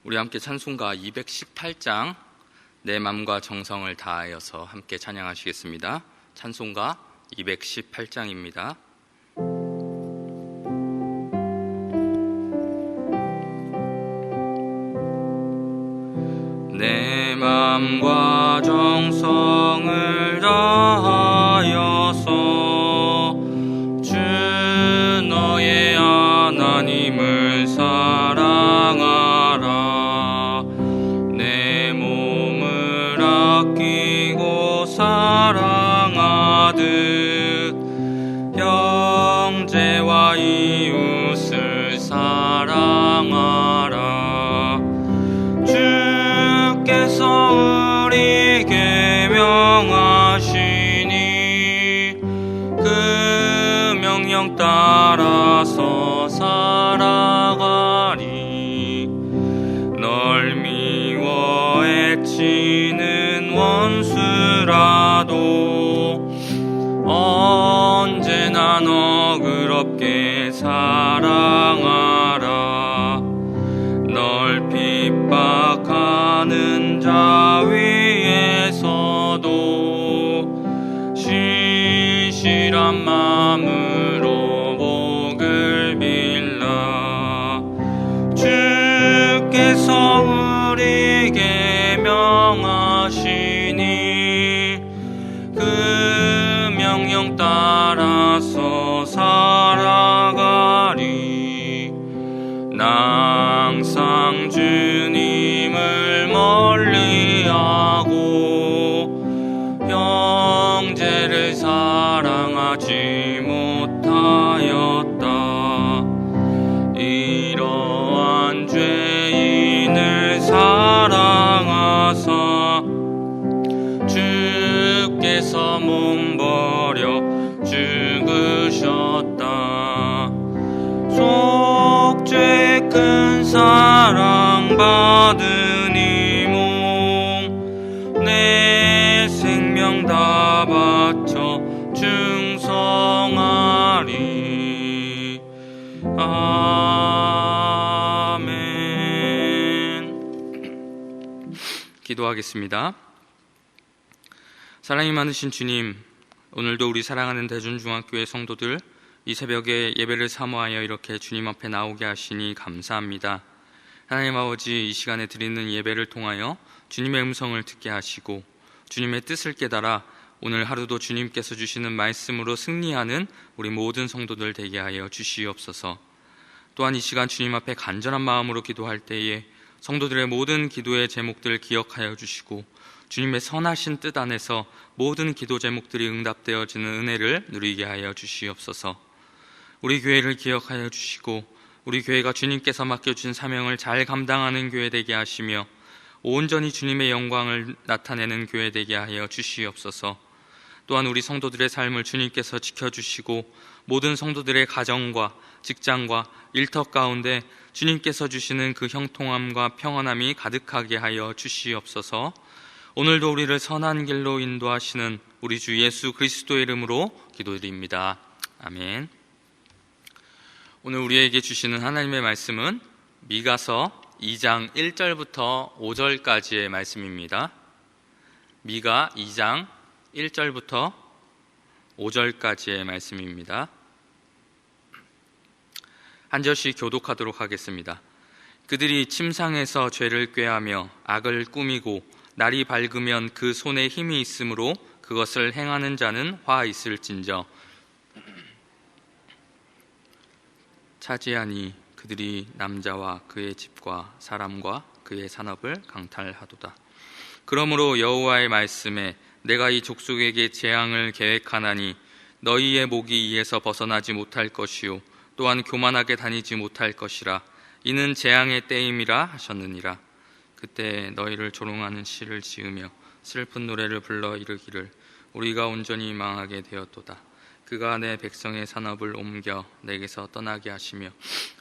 우리 함께 찬송가 218장 내 맘과 정성을 다하여서 함께 찬양하시겠습니다. 찬송가 218장입니다. 내 맘과 정성을 다하여서 주 너의 하나님을 사랑하라. 내 몸을 아끼고 사랑하듯 형제와 이웃을 사랑하라. 주께서 우리에게 명하시니 그 명령 따라서 살아가리. 널 미워 해치는 원수라도 언제나 너그럽게 사랑하라. 널 핍박하는 자 위에서도 신실한 마음으로 복을 빌라. 주께서 우리에게 명하시니 그 명령 따라서 살아가리. 나 항상 주님을 멀리하고 형제를 사랑하지 못하였다. 이러한 죄인을 사랑하사 주께서 몸버려 죽으셨다. 속죄 큰 사랑받은 이 몸 내 생명 다 바쳐 충성하리. 아멘. 기도하겠습니다. 사랑이 많으신 주님, 오늘도 우리 사랑하는 대준중학교의 성도들 이 새벽에 예배를 사모하여 이렇게 주님 앞에 나오게 하시니 감사합니다. 하나님 아버지, 이 시간에 드리는 예배를 통하여 주님의 음성을 듣게 하시고 주님의 뜻을 깨달아 오늘 하루도 주님께서 주시는 말씀으로 승리하는 우리 모든 성도들 되게 하여 주시옵소서. 또한 이 시간 주님 앞에 간절한 마음으로 기도할 때에 성도들의 모든 기도의 제목들을 기억하여 주시고 주님의 선하신 뜻 안에서 모든 기도 제목들이 응답되어지는 은혜를 누리게 하여 주시옵소서. 우리 교회를 기억하여 주시고 우리 교회가 주님께서 맡겨주신 사명을 잘 감당하는 교회 되게 하시며 온전히 주님의 영광을 나타내는 교회 되게 하여 주시옵소서. 또한 우리 성도들의 삶을 주님께서 지켜주시고 모든 성도들의 가정과 직장과 일터 가운데 주님께서 주시는 그 형통함과 평안함이 가득하게 하여 주시옵소서. 오늘도 우리를 선한 길로 인도하시는 우리 주 예수 그리스도의 이름으로 기도드립니다. 아멘. 오늘 우리에게 주시는 하나님의 말씀은 미가서 2장 1절부터 5절까지의 말씀입니다. 미가 2장 1절부터 5절까지의 말씀입니다. 한 절씩 교독하도록 하겠습니다. 그들이 침상에서 죄를 꾀하며 악을 꾸미고 날이 밝으면 그 손에 힘이 있으므로 그것을 행하는 자는 화 있을진저 차지하니 그들이 남자와 그의 집과 사람과 그의 산업을 강탈하도다. 그러므로 여호와의 말씀에 내가 이 족속에게 재앙을 계획하나니 너희의 목이 이에서 벗어나지 못할 것이요 또한 교만하게 다니지 못할 것이라. 이는 재앙의 때임이라 하셨느니라. 그때 너희를 조롱하는 시를 지으며 슬픈 노래를 불러 이르기를 우리가 온전히 망하게 되었도다. 그가 내 백성의 산업을 옮겨 내게서 떠나게 하시며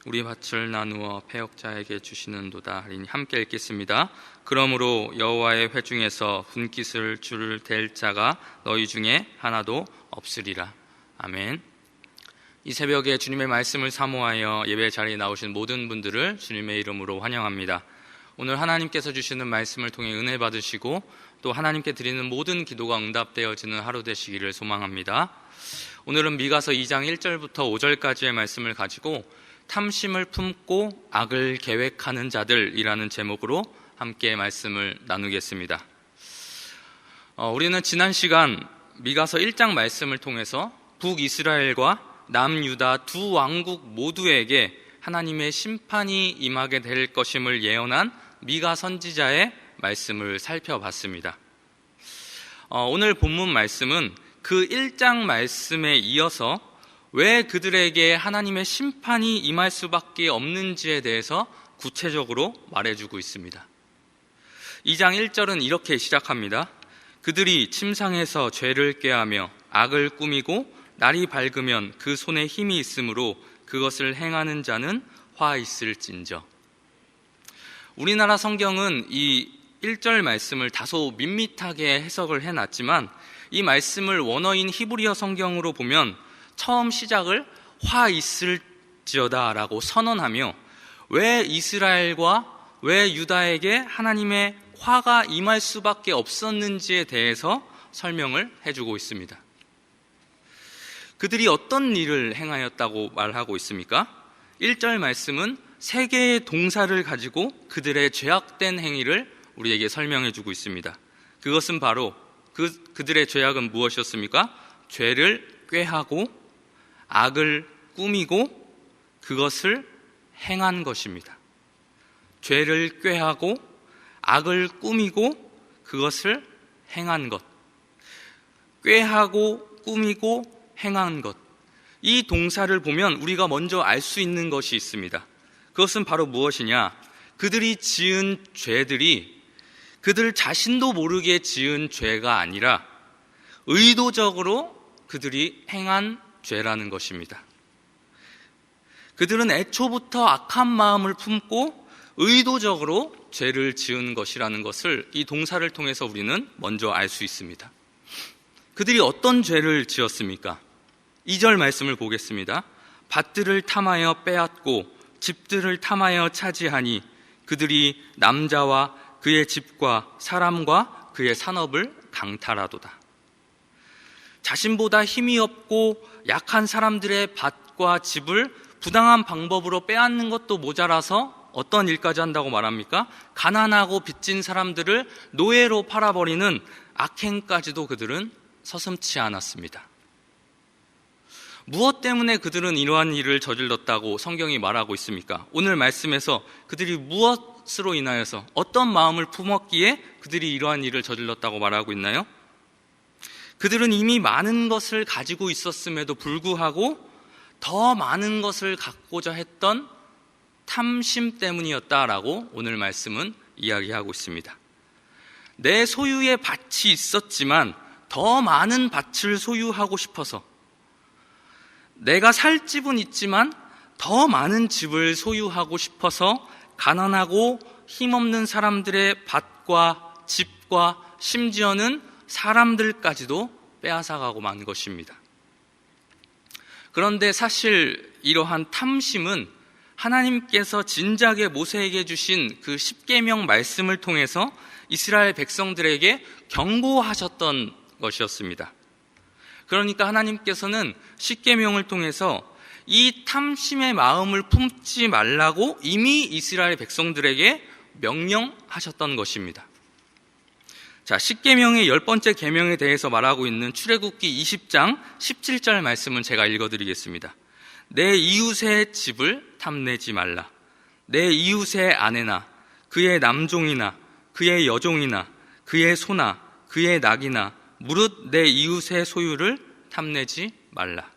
우리 밭을 나누어 패역자에게 주시는도다 하리니. 함께 읽겠습니다. 그러므로 여호와의 회중에서 분깃을 줄을 댈 자가 너희 중에 하나도 없으리라. 아멘. 이 새벽에 주님의 말씀을 사모하여 예배 자리에 나오신 모든 분들을 주님의 이름으로 환영합니다. 오늘 하나님께서 주시는 말씀을 통해 은혜 받으시고 또 하나님께 드리는 모든 기도가 응답되어지는 하루 되시기를 소망합니다. 오늘은 미가서 2장 1절부터 5절까지의 말씀을 가지고 탐심을 품고 악을 계획하는 자들이라는 제목으로 함께 말씀을 나누겠습니다. 우리는 지난 시간 미가서 1장 말씀을 통해서 북이스라엘과 남유다 두 왕국 모두에게 하나님의 심판이 임하게 될 것임을 예언한 미가 선지자의 말씀을 살펴봤습니다. 오늘 본문 말씀은 그 1장 말씀에 이어서 왜 그들에게 하나님의 심판이 임할 수밖에 없는지에 대해서 구체적으로 말해주고 있습니다. 2장 1절은 이렇게 시작합니다. 그들이 침상에서 죄를 꾀하며 악을 꾸미고 날이 밝으면 그 손에 힘이 있으므로 그것을 행하는 자는 화 있을진저. 우리나라 성경은 이 1절 말씀을 다소 밋밋하게 해석을 해놨지만 이 말씀을 원어인 히브리어 성경으로 보면 처음 시작을 화 있을지어다 라고 선언하며 왜 이스라엘과 왜 유다에게 하나님의 화가 임할 수밖에 없었는지에 대해서 설명을 해주고 있습니다. 그들이 어떤 일을 행하였다고 말하고 있습니까? 1절 말씀은 세 개의 동사를 가지고 그들의 죄악된 행위를 우리에게 설명해주고 있습니다. 그것은 바로 그들의 죄악은 무엇이었습니까? 죄를 꾀하고 악을 꾸미고 그것을 행한 것입니다. 죄를 꾀하고 악을 꾸미고 그것을 행한 것. 꾀하고 꾸미고 행한 것. 이 동사를 보면 우리가 먼저 알 수 있는 것이 있습니다. 그것은 바로 무엇이냐? 그들이 지은 죄들이 그들 자신도 모르게 지은 죄가 아니라 의도적으로 그들이 행한 죄라는 것입니다. 그들은 애초부터 악한 마음을 품고 의도적으로 죄를 지은 것이라는 것을 이 동사를 통해서 우리는 먼저 알 수 있습니다. 그들이 어떤 죄를 지었습니까? 2절 말씀을 보겠습니다. 밭들을 탐하여 빼앗고 집들을 탐하여 차지하니 그들이 남자와 그의 집과 사람과 그의 산업을 강탈하도다. 자신보다 힘이 없고 약한 사람들의 밭과 집을 부당한 방법으로 빼앗는 것도 모자라서 어떤 일까지 한다고 말합니까? 가난하고 빚진 사람들을 노예로 팔아버리는 악행까지도 그들은 서슴지 않았습니다. 무엇 때문에 그들은 이러한 일을 저질렀다고 성경이 말하고 있습니까? 오늘 말씀에서 그들이 무엇으로 인하여서 어떤 마음을 품었기에 그들이 이러한 일을 저질렀다고 말하고 있나요? 그들은 이미 많은 것을 가지고 있었음에도 불구하고 더 많은 것을 갖고자 했던 탐심 때문이었다라고 오늘 말씀은 이야기하고 있습니다. 내 소유의 밭이 있었지만 더 많은 밭을 소유하고 싶어서, 내가 살 집은 있지만 더 많은 집을 소유하고 싶어서 가난하고 힘없는 사람들의 밭과 집과 심지어는 사람들까지도 빼앗아가고 만 것입니다. 그런데 사실 이러한 탐심은 하나님께서 진작에 모세에게 주신 그 십계명 말씀을 통해서 이스라엘 백성들에게 경고하셨던 것이었습니다. 그러니까 하나님께서는 십계명을 통해서 이 탐심의 마음을 품지 말라고 이미 이스라엘 백성들에게 명령하셨던 것입니다. 자, 십계명의 10번째 계명에 대해서 말하고 있는 출애굽기 20장 17절 말씀은 제가 읽어드리겠습니다. 내 이웃의 집을 탐내지 말라. 내 이웃의 아내나 그의 남종이나 그의 여종이나 그의 소나 그의 낙이나 무릇 내 이웃의 소유를 탐내지 말라.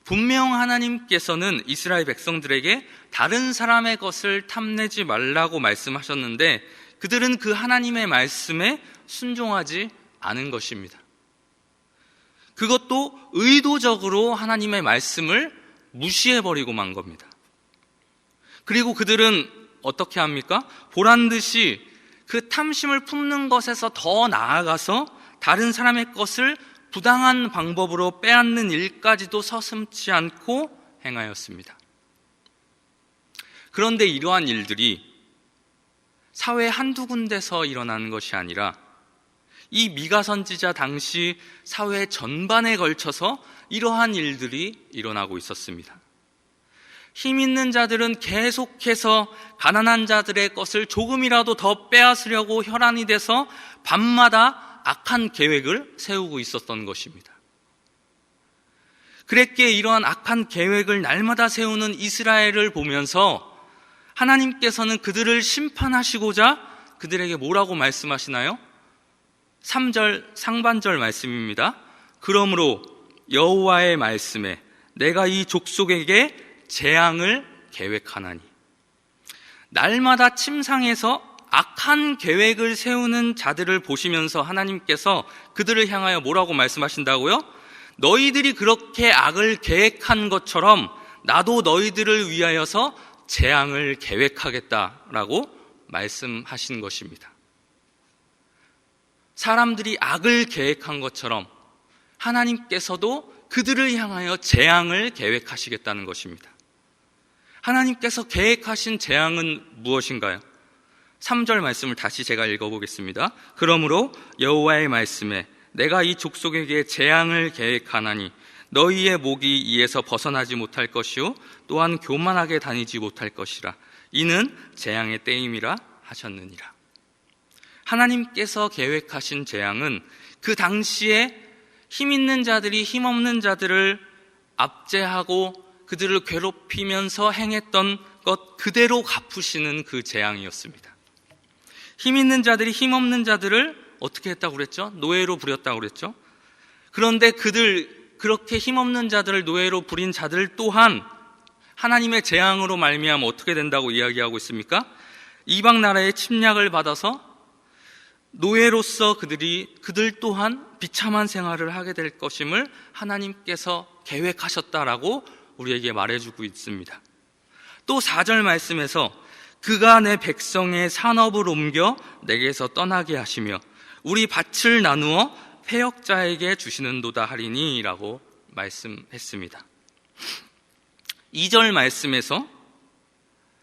분명 하나님께서는 이스라엘 백성들에게 다른 사람의 것을 탐내지 말라고 말씀하셨는데 그들은 그 하나님의 말씀에 순종하지 않은 것입니다. 그것도 의도적으로 하나님의 말씀을 무시해버리고 만 겁니다. 그리고 그들은 어떻게 합니까? 보란듯이 그 탐심을 품는 것에서 더 나아가서 다른 사람의 것을 부당한 방법으로 빼앗는 일까지도 서슴지 않고 행하였습니다. 그런데 이러한 일들이 사회 한두 군데서 일어나는 것이 아니라 이 미가 선지자 당시 사회 전반에 걸쳐서 이러한 일들이 일어나고 있었습니다. 힘 있는 자들은 계속해서 가난한 자들의 것을 조금이라도 더 빼앗으려고 혈안이 돼서 밤마다 악한 계획을 세우고 있었던 것입니다. 그랬기에 이러한 악한 계획을 날마다 세우는 이스라엘을 보면서 하나님께서는 그들을 심판하시고자 그들에게 뭐라고 말씀하시나요? 3절 상반절 말씀입니다. 그러므로 여호와의 말씀에 내가 이 족속에게 재앙을 계획하나니. 날마다 침상에서 악한 계획을 세우는 자들을 보시면서 하나님께서 그들을 향하여 뭐라고 말씀하신다고요? 너희들이 그렇게 악을 계획한 것처럼 나도 너희들을 위하여서 재앙을 계획하겠다라고 말씀하신 것입니다. 사람들이 악을 계획한 것처럼 하나님께서도 그들을 향하여 재앙을 계획하시겠다는 것입니다. 하나님께서 계획하신 재앙은 무엇인가요? 3절 말씀을 다시 제가 읽어보겠습니다. 그러므로 여호와의 말씀에 내가 이 족속에게 재앙을 계획하나니 너희의 목이 이에서 벗어나지 못할 것이요 또한 교만하게 다니지 못할 것이라. 이는 재앙의 때임이라 하셨느니라. 하나님께서 계획하신 재앙은 그 당시에 힘 있는 자들이 힘 없는 자들을 압제하고 그들을 괴롭히면서 행했던 것 그대로 갚으시는 그 재앙이었습니다. 힘 있는 자들이 힘 없는 자들을 어떻게 했다고 그랬죠? 노예로 부렸다고 그랬죠? 그런데 그렇게 힘 없는 자들을 노예로 부린 자들 또한 하나님의 재앙으로 말미암아 어떻게 된다고 이야기하고 있습니까? 이방 나라의 침략을 받아서 노예로서 그들 또한 비참한 생활을 하게 될 것임을 하나님께서 계획하셨다라고 우리에게 말해주고 있습니다. 또 4절 말씀에서 그가 내 백성의 산업을 옮겨 내게서 떠나게 하시며 우리 밭을 나누어 패역자에게 주시는도다 하리니 라고 말씀했습니다. 2절 말씀에서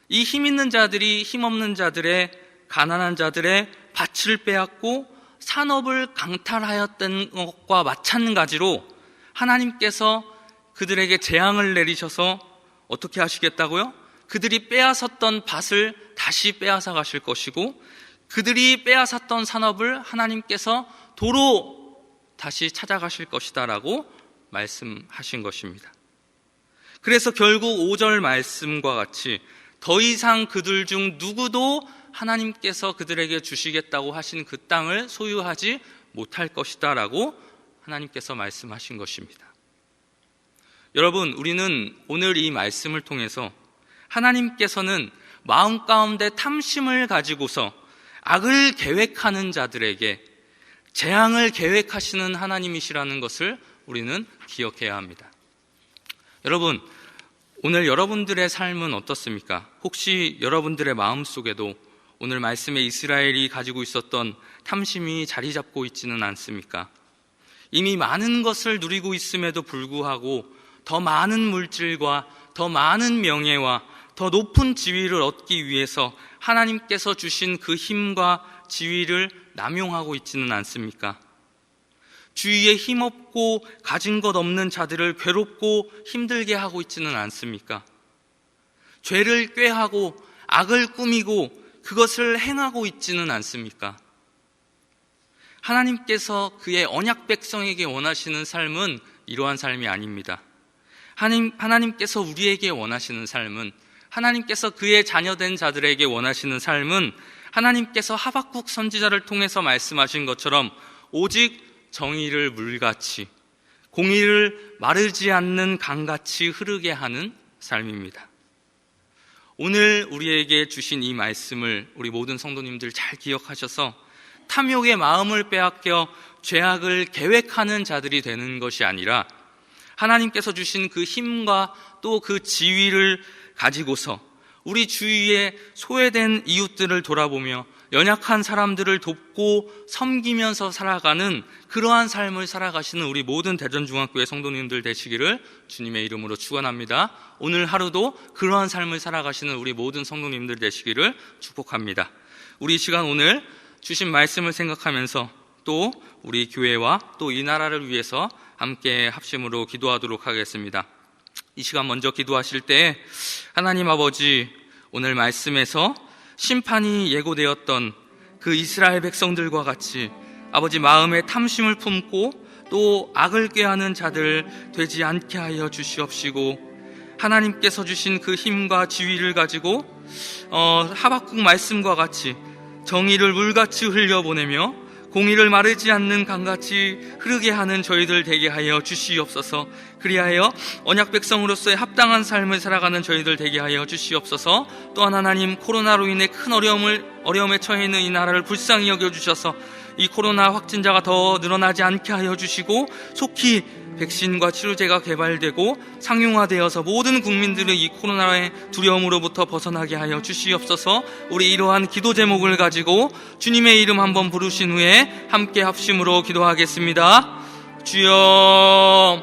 이 힘 있는 자들이 힘 없는 자들의 가난한 자들의 밭을 빼앗고 산업을 강탈하였던 것과 마찬가지로 하나님께서 그들에게 재앙을 내리셔서 어떻게 하시겠다고요? 그들이 빼앗았던 밭을 다시 빼앗아 가실 것이고 그들이 빼앗았던 산업을 하나님께서 도로 다시 찾아가실 것이다 라고 말씀하신 것입니다. 그래서 결국 5절 말씀과 같이 더 이상 그들 중 누구도 하나님께서 그들에게 주시겠다고 하신 그 땅을 소유하지 못할 것이다 라고 하나님께서 말씀하신 것입니다. 여러분, 우리는 오늘 이 말씀을 통해서 하나님께서는 마음 가운데 탐심을 가지고서 악을 계획하는 자들에게 재앙을 계획하시는 하나님이시라는 것을 우리는 기억해야 합니다. 여러분, 오늘 여러분들의 삶은 어떻습니까? 혹시 여러분들의 마음속에도 오늘 말씀에 이스라엘이 가지고 있었던 탐심이 자리 잡고 있지는 않습니까? 이미 많은 것을 누리고 있음에도 불구하고 더 많은 물질과 더 많은 명예와 더 높은 지위를 얻기 위해서 하나님께서 주신 그 힘과 지위를 남용하고 있지는 않습니까? 주위에 힘없고 가진 것 없는 자들을 괴롭고 힘들게 하고 있지는 않습니까? 죄를 꾀하고 악을 꾸미고 그것을 행하고 있지는 않습니까? 하나님께서 그의 언약 백성에게 원하시는 삶은 이러한 삶이 아닙니다. 하나님께서 우리에게 원하시는 삶은, 하나님께서 그의 자녀된 자들에게 원하시는 삶은 하나님께서 하박국 선지자를 통해서 말씀하신 것처럼 오직 정의를 물같이, 공의를 마르지 않는 강같이 흐르게 하는 삶입니다. 오늘 우리에게 주신 이 말씀을 우리 모든 성도님들 잘 기억하셔서 탐욕의 마음을 빼앗겨 죄악을 계획하는 자들이 되는 것이 아니라 하나님께서 주신 그 힘과 또 그 지위를 가지고서 우리 주위에 소외된 이웃들을 돌아보며 연약한 사람들을 돕고 섬기면서 살아가는 그러한 삶을 살아가시는 우리 모든 대전중앙교회 성도님들 되시기를 주님의 이름으로 축원합니다. 오늘 하루도 그러한 삶을 살아가시는 우리 모든 성도님들 되시기를 축복합니다. 우리 시간 오늘 주신 말씀을 생각하면서 또 우리 교회와 또 이 나라를 위해서 함께 합심으로 기도하도록 하겠습니다. 이 시간 먼저 기도하실 때 하나님 아버지, 오늘 말씀에서 심판이 예고되었던 그 이스라엘 백성들과 같이 아버지 마음에 탐심을 품고 또 악을 꾀하는 자들 되지 않게 하여 주시옵시고, 하나님께서 주신 그 힘과 지위를 가지고 하박국 말씀과 같이 정의를 물같이 흘려보내며 공의를 마르지 않는 강같이 흐르게 하는 저희들 되게 하여 주시옵소서. 그리하여 언약 백성으로서의 합당한 삶을 살아가는 저희들 되게 하여 주시옵소서. 또한 하나님, 코로나로 인해 큰 어려움에 처해 있는 이 나라를 불쌍히 여겨주셔서 이 코로나 확진자가 더 늘어나지 않게 하여 주시고, 속히 백신과 치료제가 개발되고 상용화되어서 모든 국민들의 이 코로나의 두려움으로부터 벗어나게 하여 주시옵소서. 우리 이러한 기도 제목을 가지고 주님의 이름 한번 부르신 후에 함께 합심으로 기도하겠습니다. 주여,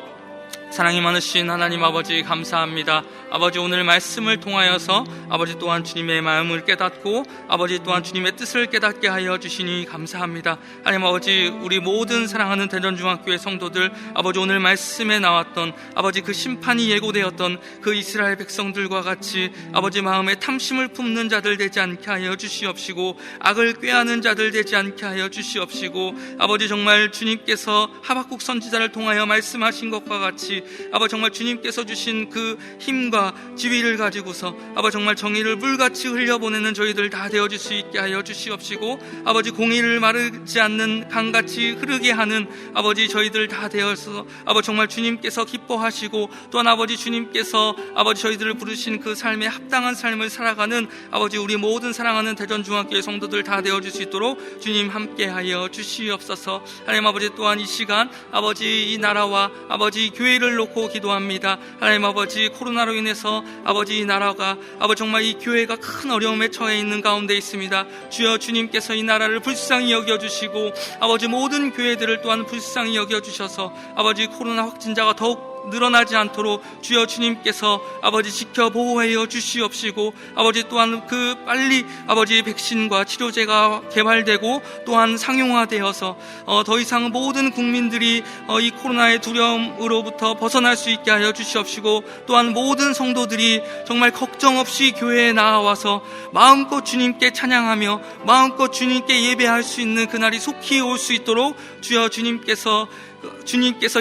사랑이 많으신 하나님 아버지, 감사합니다. 아버지, 오늘 말씀을 통하여서 아버지 또한 주님의 마음을 깨닫고 아버지 또한 주님의 뜻을 깨닫게 하여 주시니 감사합니다. 하나님 아버지, 우리 모든 사랑하는 대전중앙교회 성도들, 아버지 오늘 말씀에 나왔던 아버지 그 심판이 예고되었던 그 이스라엘 백성들과 같이 아버지 마음에 탐심을 품는 자들 되지 않게 하여 주시옵시고, 악을 꾀하는 자들 되지 않게 하여 주시옵시고, 아버지 정말 주님께서 하박국 선지자를 통하여 말씀하신 것과 같이 아버지 정말 주님께서 주신 그 힘과 지위를 가지고서 아버지 정말 정의를 물같이 흘려보내는 저희들 다 되어질 수 있게 하여 주시옵시고, 아버지 공의를 마르지 않는 강같이 흐르게 하는 아버지 저희들 다 되어서 아버지 정말 주님께서 기뻐하시고, 또한 아버지 주님께서 아버지 저희들을 부르신 그 삶에 합당한 삶을 살아가는 아버지 우리 모든 사랑하는 대전중앙교회 성도들 다 되어질 수 있도록 주님 함께하여 주시옵소서. 하나님 아버지, 또한 이 시간 아버지 이 나라와 아버지 교회를 놓고 기도합니다. 하나님 아버지, 코로나로 인해서 아버지 이 나라가 아버지 정말 이 교회가 큰 어려움에 처해 있는 가운데 있습니다. 주여, 주님께서 이 나라를 불쌍히 여겨주시고 아버지 모든 교회들을 또한 불쌍히 여겨주셔서 아버지 코로나 확진자가 더욱 늘어나지 않도록 주여 주님께서 아버지 지켜 보호하여 주시옵시고, 아버지 또한 그 빨리 아버지 백신과 치료제가 개발되고 또한 상용화되어서 더 이상 모든 국민들이 이 코로나의 두려움으로부터 벗어날 수 있게 하여 주시옵시고, 또한 모든 성도들이 정말 걱정 없이 교회에 나와서 마음껏 주님께 찬양하며 마음껏 주님께 예배할 수 있는 그날이 속히 올 수 있도록 주여 주님께서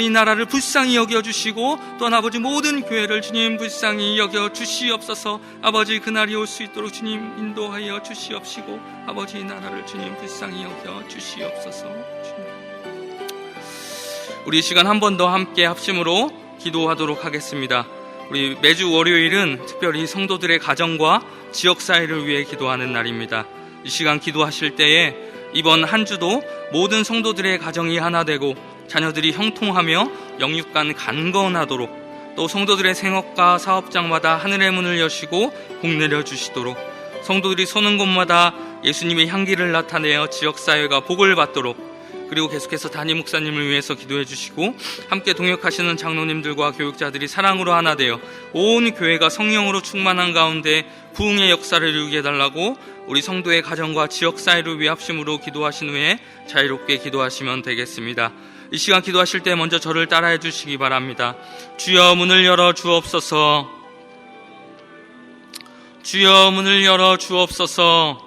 이 나라를 불쌍히 여겨주시고, 또한 아버지 모든 교회를 주님 불쌍히 여겨주시옵소서. 아버지 그날이 올 수 있도록 주님 인도하여 주시옵시고, 아버지 이 나라를 주님 불쌍히 여겨주시옵소서. 우리 이 시간 한 번 더 함께 합심으로 기도하도록 하겠습니다. 우리 매주 월요일은 특별히 성도들의 가정과 지역사회를 위해 기도하는 날입니다. 이 시간 기도하실 때에 이번 한 주도 모든 성도들의 가정이 하나 되고 자녀들이 형통하며 영육간 강건하도록, 또 성도들의 생업과 사업장마다 하늘의 문을 여시고 복 내려주시도록, 성도들이 서는 곳마다 예수님의 향기를 나타내어 지역사회가 복을 받도록, 그리고 계속해서 담임 목사님을 위해서 기도해 주시고 함께 동역하시는 장로님들과 교육자들이 사랑으로 하나 되어 온 교회가 성령으로 충만한 가운데 부흥의 역사를 이루게 해달라고 우리 성도의 가정과 지역사회를 위해 합심으로 기도하신 후에 자유롭게 기도하시면 되겠습니다. 이 시간 기도하실 때 먼저 저를 따라해 주시기 바랍니다. 주여 문을 열어 주옵소서. 주여 문을 열어 주옵소서.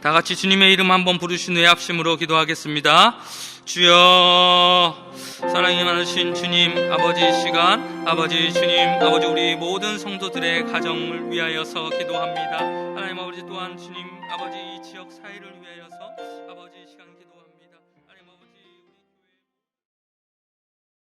다 같이 주님의 이름 한번 부르신 후에 합심으로 기도하겠습니다. 주여, 사랑이 많으신 주님, 아버지 이 시간 아버지 주님, 아버지 우리 모든 성도들의 가정을 위하여서 기도합니다. 하나님 아버지 또한 주님 아버지 이 지역 사회를 위하여서 아버지 이 시간 기도합니다.